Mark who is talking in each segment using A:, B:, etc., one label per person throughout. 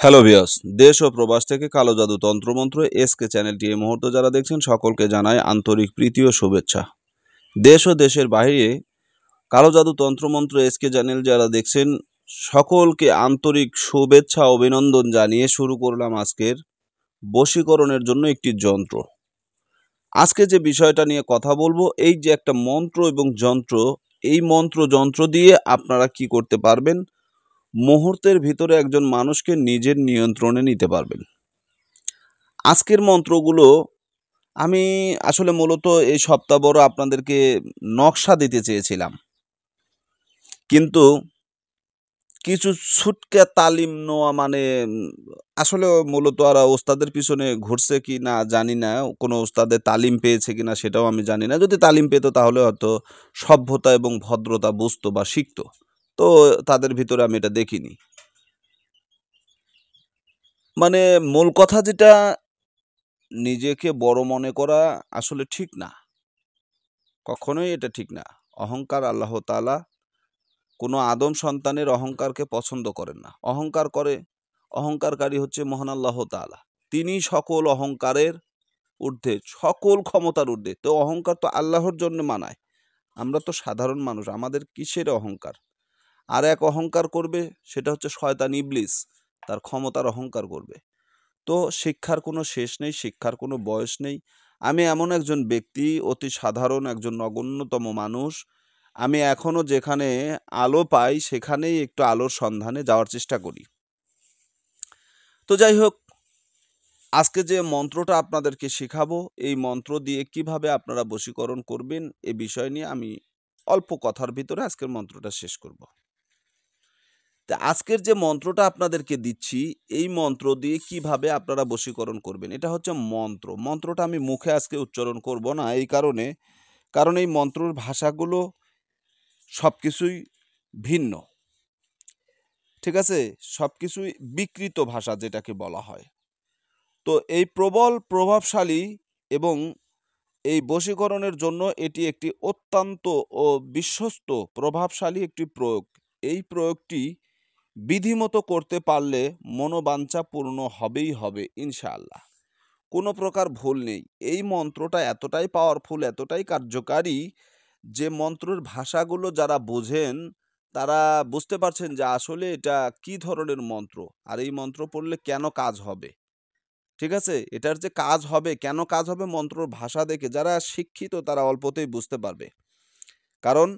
A: Hello viewers, দেশ ও প্রবাস থেকে কালো জাদু তন্ত্রমন্ত্র এসকে চ্যানেলটি এই মুহূর্তে যারা দেখছেন সকলকে জানাই আন্তরিক প্রীতি ও শুভেচ্ছা। দেশ ও দেশের বাইরে কালো জাদু তন্ত্রমন্ত্র এসকে চ্যানেল যারা দেখছেন সকলকে আন্তরিক শুভেচ্ছা অভিনন্দন জানিয়ে শুরু করলাম আজকের বশীকরণের জন্য একটি যন্ত্র। আজকে যে বিষয়টা নিয়ে কথা বলবো, এই যে একটা মন্ত্র এবং যন্ত্র, এই মন্ত্র যন্ত্র দিয়ে আপনারা কি করতে পারবেন, মুহূর্তের ভিতরে একজন মানুষকে নিজের নিয়ন্ত্রণে নিতে পারবেন। আজকের মন্ত্রগুলো আমি আসলে মূলত এই সপ্তাহভর আপনাদেরকে নকশা দিতে চেয়েছিলাম, কিন্তু কিছু ছুটকে তালিম নেওয়া মানে আসলে মূলত আর ওস্তাদের পিছনে ঘুরছে কি না জানি না, কোনো ওস্তাদের তালিম পেয়েছে কিনা সেটাও আমি জানি না। যদি তালিম পেতো তাহলে হয়তো সভ্যতা এবং ভদ্রতা বুঝতো বা শিখতো, তো তাদের ভিতরে আমি এটা দেখিনি। মানে মূল কথা যেটা, নিজেকে বড় মনে করা আসলে ঠিক না, কখনোই এটা ঠিক না। অহংকার আল্লাহ তাআলা কোনো আদম সন্তানের অহংকারকে পছন্দ করেন না। অহংকারকারী হচ্ছে মহান আল্লাহ তাআলা। তিনি সকল অহংকারের ঊর্ধ্বে, সকল ক্ষমতার ঊর্ধ্বে। তো অহংকার তো আল্লাহর জন্য মানায়। আমরা তো সাধারণ মানুষ, আমাদের কিসের অহংকার? আর এক অহংকার করবে, সেটা হচ্ছে শয়তান ইবলিস, তার ক্ষমতার অহংকার করবে। তো শিক্ষার কোনো শেষ নেই, শিক্ষার কোনো বয়স নেই। আমি এমন একজন ব্যক্তি, অতি সাধারণ একজন নগণ্যতম মানুষ। আমি এখনো যেখানে আলো পাই সেখানেই একটু আলোর সন্ধানে যাওয়ার চেষ্টা করি। তো যাই হোক, আজকে যে মন্ত্রটা আপনাদেরকে শেখাবো, এই মন্ত্র দিয়ে কিভাবে আপনারা বশীকরণ করবেন এ বিষয় নিয়ে আমি অল্প কথার ভিতরে আজকের মন্ত্রটা শেষ করব। তা আজকের যে মন্ত্রটা আপনাদেরকে দিচ্ছি, এই মন্ত্র দিয়ে কিভাবে আপনারা বশীকরণ করবেন, এটা হচ্ছে মন্ত্র। মন্ত্রটা আমি মুখে আজকে উচ্চারণ করব না, এই কারণে, কারণ এই মন্ত্রর ভাষাগুলো সবকিছুই ভিন্ন, ঠিক আছে? সবকিছুই বিকৃত ভাষা যেটাকে বলা হয়। তো এই প্রবল প্রভাবশালী এবং এই বশীকরণের জন্য এটি একটি অত্যন্ত ও বিশ্বস্ত প্রভাবশালী একটি প্রয়োগ। এই প্রয়োগটি বিধিমতো করতে পারলে মনোবাঞ্ছা পূর্ণ হবেই হবে ইনশাআল্লাহ। কোনো প্রকার ভুল নেই। এই মন্ত্রটা এতটাই পাওয়ারফুল, এতটাই কার্যকারী যে মন্ত্রের ভাষাগুলো যারা বোঝেন তারা বুঝতে পারছেন যে আসলে এটা কি ধরনের মন্ত্র, আর এই মন্ত্র পড়লে কেন কাজ হবে। ঠিক আছে? এটার যে কাজ হবে, কেন কাজ হবে, মন্ত্রর ভাষা দেখে যারা শিক্ষিত তারা অল্পতেই বুঝতে পারবে। কারণ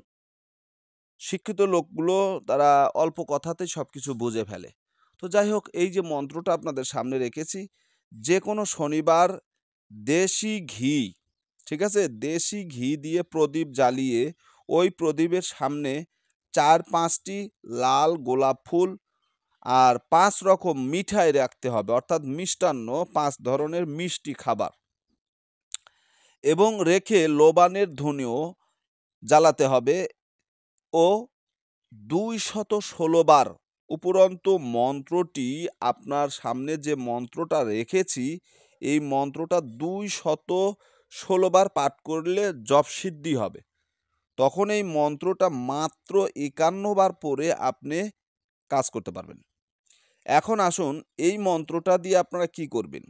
A: শিক্ষিত লোকগুলো তারা অল্প কথাতেই সবকিছু বুঝে ফেলে। তো যাই হোক, এই যে মন্ত্রটা আপনাদের সামনে রেখেছি, যে কোনো শনিবার দেশি ঘি, ঠিক আছে? দেশি ঘি দিয়ে প্রদীপ জ্বালিয়ে ওই প্রদীপের সামনে ৪-৫টি লাল গোলাপ ফুল আর ৫ রকম মিঠাই রাখতে হবে, অর্থাৎ মিষ্টান্ন, ৫ ধরনের মিষ্টি খাবার, এবং রেখে লোবানের ধুনিও জ্বালাতে হবে ও ২১৬ বার উপরন্তু মন্ত্রটি, আপনার সামনে যে মন্ত্রটা রেখেছি, এই মন্ত্রটা ২১৬ বার পাঠ করলে জপসিদ্ধি হবে। তখন এই মন্ত্রটা মাত্র ৫১ বার পড়ে আপনি কাজ করতে পারবেন। এখন আসুন, এই মন্ত্রটা দিয়ে আপনারা কি করবেন?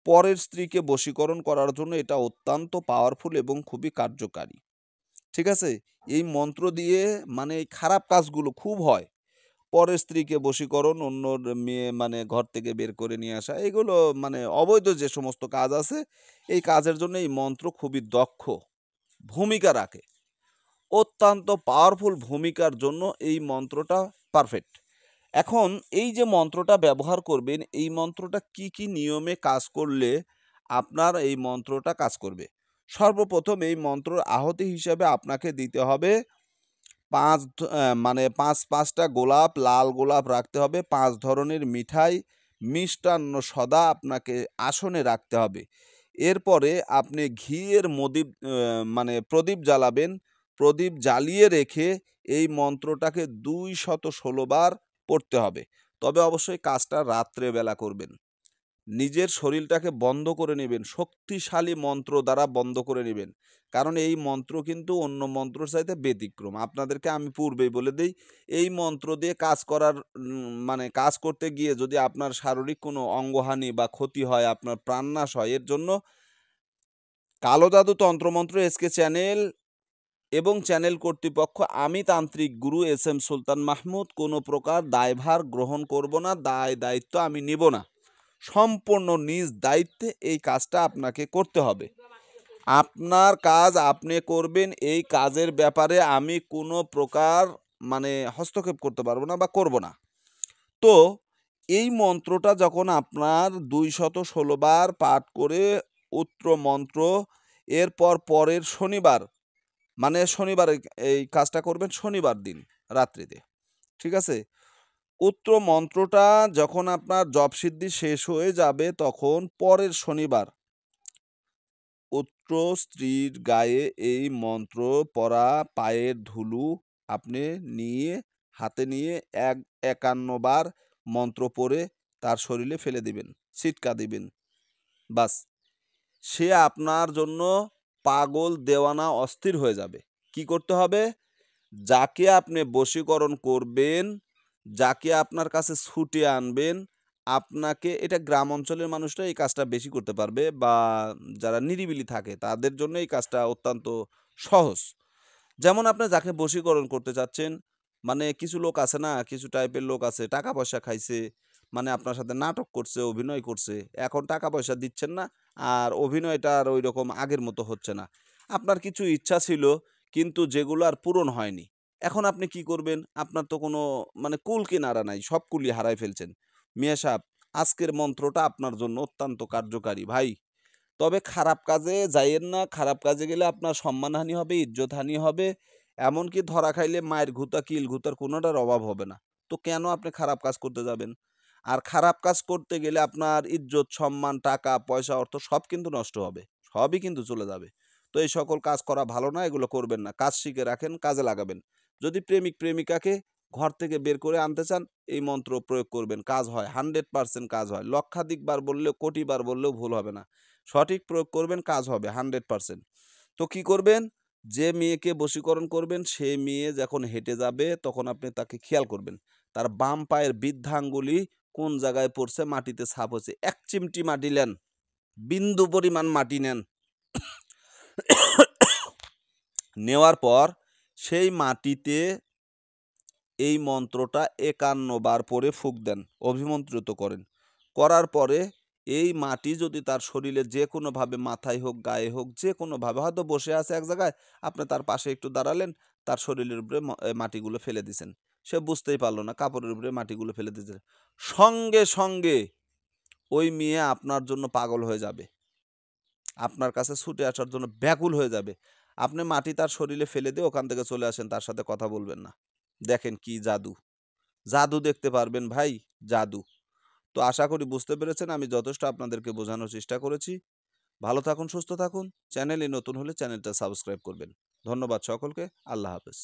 A: পরের স্ত্রীকে বশীকরণ করার জন্য এটা অত্যন্ত পাওয়ারফুল এবং খুবই কার্যকারী। ঠিক আছে? এই মন্ত্র দিয়ে মানে এই খারাপ কাজগুলো খুব হয়। পরের স্ত্রীকে বশীকরণ, অন্যর মেয়ে মানে ঘর থেকে বের করে নিয়ে আসা, এগুলো মানে অবৈধ যে সমস্ত কাজ আছে, এই কাজের জন্য এই মন্ত্র খুবই দক্ষ ভূমিকা রাখে। অত্যন্ত পাওয়ারফুল ভূমিকার জন্য এই মন্ত্রটা পারফেক্ট। এখন এই যে মন্ত্রটা ব্যবহার করবেন, এই মন্ত্রটা কি কি নিয়মে কাজ করলে আপনার এই মন্ত্রটা কাজ করবে? সর্বপ্রথম এই মন্ত্রর আহুতি হিসেবে আপনাকে দিতে হবে ৫টা গোলাপ, লাল গোলাপ রাখতে হবে, ৫ ধরনের মিঠাই, মিষ্টান্ন সদা আপনাকে আসনে রাখতে হবে। এরপরে আপনি ঘিয়ের প্রদীপ জ্বালাবেন। প্রদীপ জ্বালিয়ে রেখে এই মন্ত্রটাকে ২১৬ বার পড়তে হবে। তবে অবশ্যই কাজটা রাত্রে বেলা করবেন। নিজের শরীরটাকে বন্ধ করে নেবেন, শক্তিশালী মন্ত্র দ্বারা বন্ধ করে নেবেন। কারণ এই মন্ত্র কিন্তু অন্য মন্ত্রর চাইতে ব্যতিক্রম। আপনাদেরকে আমি পূর্বেই বলে দেই, এই মন্ত্র দিয়ে কাজ করার মানে কাজ করতে গিয়ে যদি আপনার শারীরিক কোনো অঙ্গহানি বা ক্ষতি হয়, আপনার প্রাণনাশ হয়, এর জন্য কালো জাদু তন্ত্রমন্ত্র এসকে চ্যানেল এবং চ্যানেল কর্তৃপক্ষ, আমি তান্ত্রিক গুরু SM সুলতান মাহমুদ কোনো প্রকার দায়ভার গ্রহণ করব না, দায়িত্ব আমি নিব না। সম্পূর্ণ নিজ দায়িত্বে এই কাজটা আপনাকে করতে হবে। আপনার কাজ আপনি করবেন, এই কাজের ব্যাপারে আমি কোনো প্রকার মানে হস্তক্ষেপ করতে পারবো না বা করব না। তো এই মন্ত্রটা যখন আপনার 216 বার পাঠ করে উত্তর মন্ত্র, এরপর পরের শনিবার, মানে শনিবার এই কাজটা করবেন শনিবার দিন রাত্রিতে, ঠিক আছে? উত্তর মন্ত্রটা যখন আপনার জপসিদ্ধি শেষ হয়ে যাবে, তখন পরের শনিবার উত্তর স্ত্রীর গায়ে এই মন্ত্র পড়া পায়ের ধুলো আপনি নিয়ে হাতে নিয়ে 51 বার মন্ত্র পড়ে তার শরীরে ফেলে দিবেন, ছিটকা দিবেন। বাস, সে আপনার জন্য পাগল দেওয়ানা অস্থির হয়ে যাবে। কি করতে হবে? যাকে আপনি বশীকরণ করবেন, যাকে আপনার কাছে ছুটিয়ে আনবেন, আপনাকে, এটা গ্রাম অঞ্চলের মানুষরা এই কাজটা বেশি করতে পারবে, বা যারা নিরিবিলি থাকে তাদের জন্য এই কাজটা অত্যন্ত সহজ। যেমন আপনি যাকে বশীকরণ করতে চাচ্ছেন, মানে কিছু লোক আছে না, কিছু টাইপের লোক আছে, টাকা পয়সা খাইছে, মানে আপনার সাথে নাটক করছে, অভিনয় করছে, এখন টাকা পয়সা দিচ্ছেন না, আর অভিনয়টা আর ওই রকম আগের মতো হচ্ছে না। আপনার কিছু ইচ্ছা ছিল কিন্তু যেগুলো আর পূরণ হয়নি। এখন আপনি কি করবেন? আপনার তো কোনো মানে কুল কিনারা নাই, সব কুলি হারাই ফেলছেন। মিয়া সাহেব, আজকের মন্ত্রটা আপনার জন্য অত্যন্ত কার্যকারী ভাই। তবে খারাপ কাজে যাইয়েন না, খারাপ কাজে গেলে আপনার সম্মানহানি হবে, ইজ্জতহানি হবে, এমনকি ধরা খাইলে মায়ের ঘুতা কিল ঘুতার কোনোটার অভাব হবে না। তো কেন আপনি খারাপ কাজ করতে যাবেন? আর খারাপ কাজ করতে গেলে আপনার ইজ্জত, সম্মান, টাকা পয়সা, অর্থ সব কিন্তু নষ্ট হবে, সবই কিন্তু চলে যাবে। তো এই সকল কাজ করা ভালো না, এগুলো করবেন না। কাজ শিখে রাখেন, কাজে লাগাবেন। যদি প্রেমিক প্রেমিকাকে ঘর থেকে বের করে আনতে চান, এই মন্ত্র প্রয়োগ করবেন, কাজ হয়, 100% কাজ হয়। লক্ষাধিকবার বললেও, কোটিবার বললেও ভুল হবে না। সঠিক প্রয়োগ করবেন, কাজ হবে 100%। তো কি করবেন? যে মেয়েকে বশীকরণ করবেন, সে মেয়ে যখন হেঁটে যাবে তখন আপনি তাকে খেয়াল করবেন। তার বাম পায়ের বৃদ্ধাঙ্গুলি কোন জায়গায় পড়ছে, মাটিতে ছাপ হচ্ছে। 1 চিমটি মাটি নেন, বিন্দু পরিমাণ মাটি নেন। নেওয়ার পর সেই মাটিতে এই মন্ত্রটা 51 বার পরে ফুঁক দেন, অভিমন্ত্রিত করেন। করার পরে এই মাটি যদি তার শরীরে যে কোনোভাবে, মাথায় হোক, গায়ে হোক, যে কোনোভাবে, হয়তো বসে আছে এক জায়গায়, আপনি তার পাশে একটু দাঁড়ালেন, তার শরীরের উপরে মাটিগুলো ফেলে দিছেন। সে বুঝতেই পারলো না, কাপড়ের উপরে মাটিগুলো ফেলে দিয়েছে। সঙ্গে সঙ্গে ওই মেয়ে আপনার জন্য পাগল হয়ে যাবে, আপনার কাছে ছুটে আসার জন্য ব্যাকুল হয়ে যাবে। আপনি মাটি তার শরীরে ফেলে দিয়ে ওখান থেকে চলে আসেন, তার সাথে কথা বলবেন না। দেখেন কি জাদু, জাদু দেখতে পারবেন ভাই, জাদু। তো আশা করি বুঝতে পেরেছেন, আমি যথেষ্ট আপনাদেরকে বোঝানোর চেষ্টা করেছি। ভালো থাকুন, সুস্থ থাকুন। চ্যানেলে নতুন হলে চ্যানেলটা সাবস্ক্রাইব করবেন। ধন্যবাদ সকলকে। আল্লাহ হাফেজ।